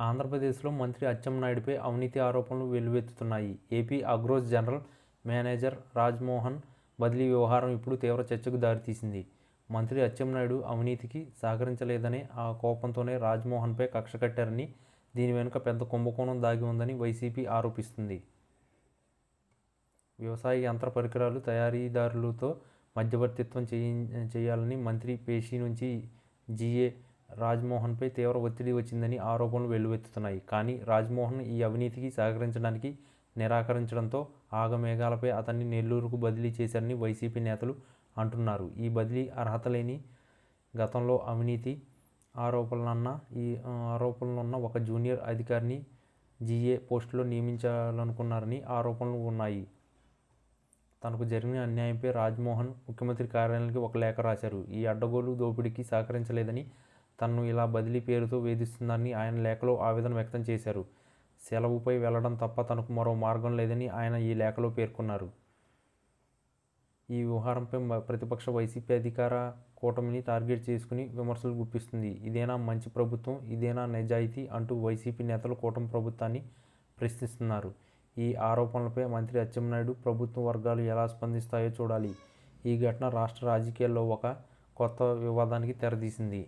ఆంధ్రప్రదేశ్లో మంత్రి అచ్చెన్నాయుడుపై అవినీతి ఆరోపణలు వెల్లువెత్తుతున్నాయి. ఏపీ అగ్రోస్ జనరల్ మేనేజర్ రాజ్మోహన్ బదిలీ వ్యవహారం ఇప్పుడు తీవ్ర చర్చకు దారితీసింది. మంత్రి అచ్చెన్నాయుడు అవినీతికి సహకరించలేదనే ఆ కోపంతోనే రాజ్మోహన్పై కక్ష కట్టారని, దీని వెనుక పెద్ద కుంభకోణం దాగి ఉందని వైసీపీ ఆరోపిస్తుంది. వ్యవసాయ యంత్ర పరికరాలు తయారీదారులతో మధ్యవర్తిత్వం చేయాలని మంత్రి పేషీ నుంచి జీఏ రాజ్మోహన్పై తీవ్ర ఒత్తిడి వచ్చిందని ఆరోపణలు వెల్లువెత్తుతున్నాయి. కానీ రాజ్మోహన్ ఈ అవినీతికి సహకరించడానికి నిరాకరించడంతో ఆగమేఘాలపై అతన్ని నెల్లూరుకు బదిలీ చేశారని వైసీపీ నేతలు అంటున్నారు. ఈ బదిలీ అర్హత లేని, గతంలో అవినీతి ఆరోపణలున్న ఒక జూనియర్ అధికారిని జీఏ పోస్టులో నియమించాలనుకున్నారని ఆరోపణలు ఉన్నాయి. తనకు జరిగిన అన్యాయంపై రాజ్మోహన్ ముఖ్యమంత్రి కార్యాలయానికి ఒక లేఖ రాశారు. ఈ అడ్డగోలు దోపిడీకి సహకరించలేదని, తనను ఇలా బదిలీ పేరుతో వేధిస్తున్నారని ఆయన లేఖలో ఆవేదన వ్యక్తం చేశారు. సెలవుపై వెళ్లడం తప్ప తనకు మరో మార్గం లేదని ఆయన ఈ లేఖలో పేర్కొన్నారు. ఈ వ్యవహారంపై ప్రతిపక్ష వైసీపీ అధికార కూటమిని టార్గెట్ చేసుకుని విమర్శలు గుప్పిస్తుంది. ఇదేనా మంచి ప్రభుత్వం, ఇదేనా నిజాయితీ అంటూ వైసీపీ నేతలు కూటమి ప్రభుత్వాన్ని ప్రశ్నిస్తున్నారు. ఈ ఆరోపణలపై మంత్రి అచ్చెన్నాయుడు, ప్రభుత్వ వర్గాలు ఎలా స్పందిస్తాయో చూడాలి. ఈ ఘటన రాష్ట్ర రాజకీయాల్లో ఒక కొత్త వివాదానికి తెరతీసింది.